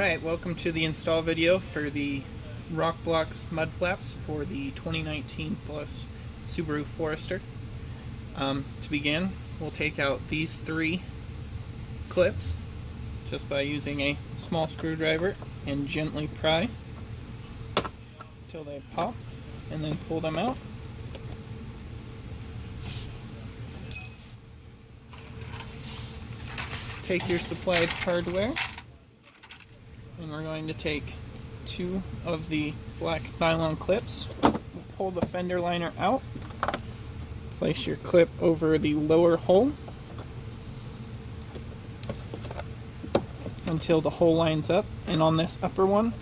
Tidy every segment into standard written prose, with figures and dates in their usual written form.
Alright, welcome to the install video for the Rokblokz Mud Flaps for the 2019 Plus Subaru Forester. To begin, we'll take out these three clips just by using a small screwdriver and gently pry until they pop, and then pull them out. Take your supplied hardware, and we're going to take two of the black nylon clips. Pull the fender liner out. Place your clip over the lower hole until the hole lines up. And on this upper one,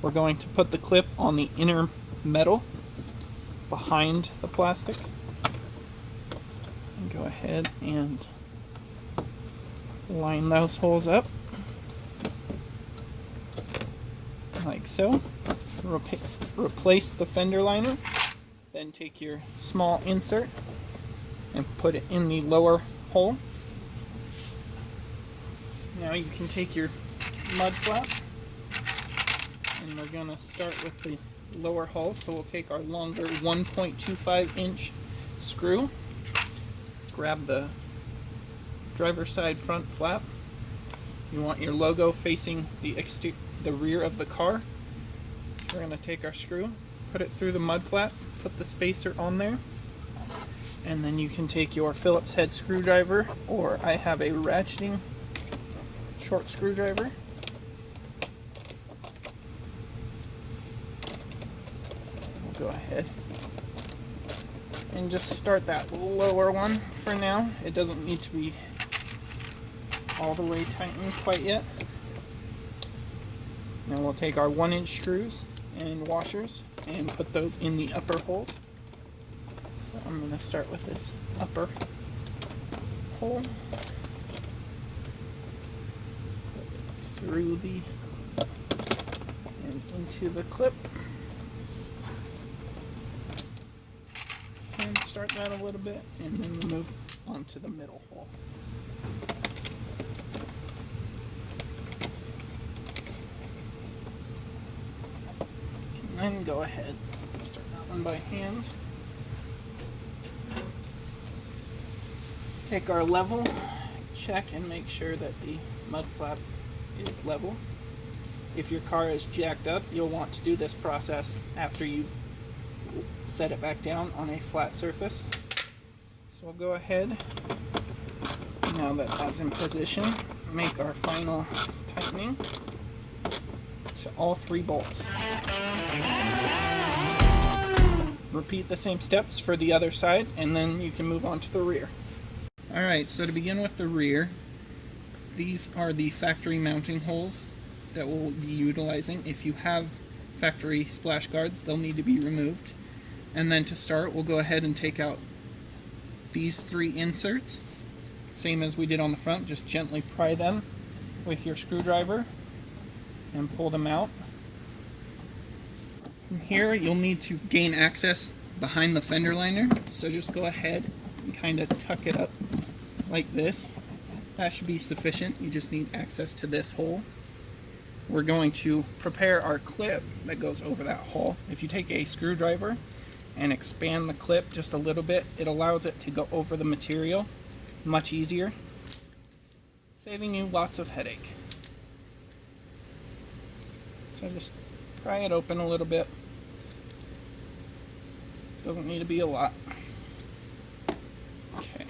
we're going to put the clip on the inner metal behind the plastic. And go ahead and line those holes up like so. Replace the fender liner, then take your small insert and put it in the lower hole. Now you can take your mud flap, and we're going to start with the lower hole. So we'll take our longer 1.25 inch screw, grab the driver's side front flap. You want your logo facing the rear of the car. So we're going to take our screw, put it through the mud flap, put the spacer on there, and then you can take your Phillips head screwdriver, or I have a ratcheting short screwdriver. We'll go ahead and just start that lower one for now. It doesn't need to be all the way tightened quite yet. Now we'll take our 1-inch screws and washers and put those in the upper holes. So I'm going to start with this upper hole. Through the and into the clip. And start that a little bit, and then move onto the middle hole. And then go ahead and start that one by hand. Take our level, check and make sure that the mud flap is level. If your car is jacked up, you'll want to do this process after you've set it back down on a flat surface. So we'll go ahead, now that that's in position, make our final tightening to all three bolts. Repeat the same steps for the other side, and then you can move on to the rear. Alright, so to begin with the rear, these are the factory mounting holes that we'll be utilizing. If you have factory splash guards, they'll need to be removed. And then to start, we'll go ahead and take out these three inserts, same as we did on the front. Just gently pry them with your screwdriver and pull them out. From here, you'll need to gain access behind the fender liner, so just go ahead and kind of tuck it up like this. That should be sufficient. You just need access to this hole. We're going to prepare our clip that goes over that hole. If you take a screwdriver and expand the clip just a little bit, it allows it to go over the material much easier, saving you lots of headache. So just pry it open a little bit. Doesn't need to be a lot. Okay.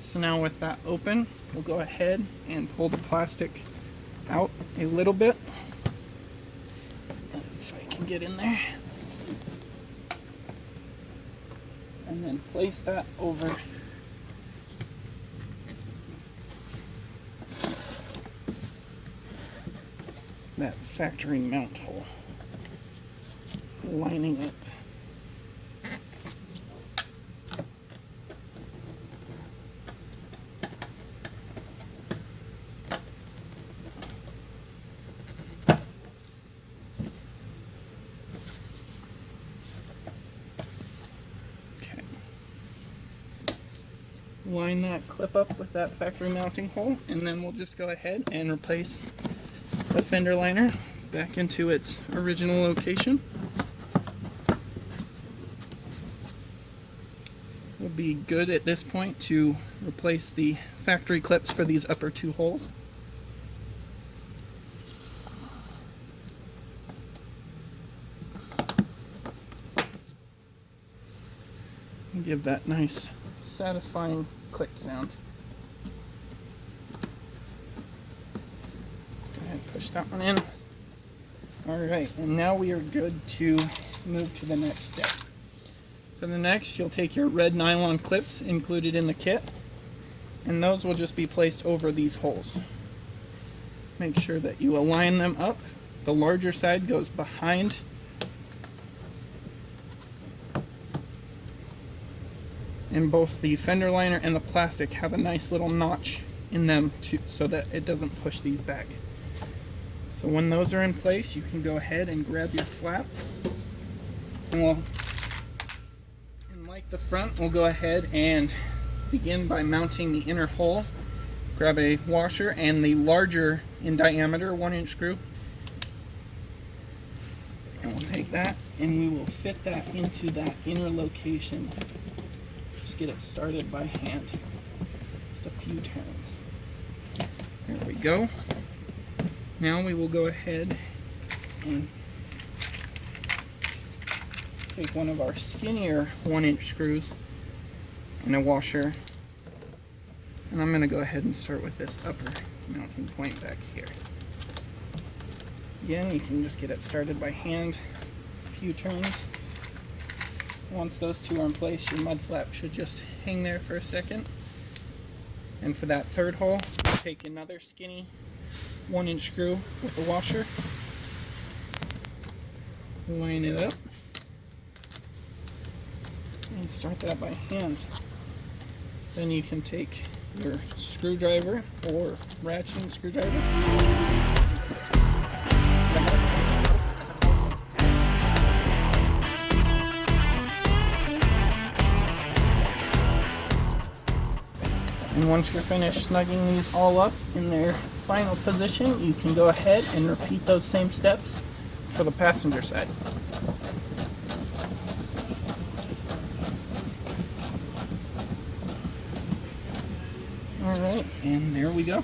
So now with that open, we'll go ahead and pull the plastic out a little bit. If I can get in there. And then place that over that factory mount hole, lining up. Okay. Line that clip up with that factory mounting hole, and then we'll just go ahead and replace the fender liner back into its original location. Will be good at this point to replace the factory clips for these upper two holes. And give that nice satisfying click sound. Go ahead and push that one in. Alright, and now we are good to move to the next step. For the next, you'll take your red nylon clips included in the kit, and those will just be placed over these holes. Make sure that you align them up. The larger side goes behind and both the fender liner and the plastic have a nice little notch in them so that it doesn't push these back. So when those are in place, you can go ahead and grab your flap, and like the front, we'll go ahead and begin by mounting the inner hole. Grab a washer and the larger in diameter 1-inch screw, and we'll take that and we will fit that into that inner location. Just get it started by hand. Just a few turns. There we go. Now we will go ahead and take one of our skinnier 1-inch screws and a washer, and I'm going to go ahead and start with this upper mounting point back here. Again, you can just get it started by hand, a few turns. Once those two are in place, your mud flap should just hang there for a second. And for that third hole, take another skinny 1-inch screw with a washer, line it up, and start that by hand. Then you can take your screwdriver or ratcheting screwdriver, and once you're finished snugging these all up in their final position, you can go ahead and repeat those same steps for the passenger side. Alright, and there we go.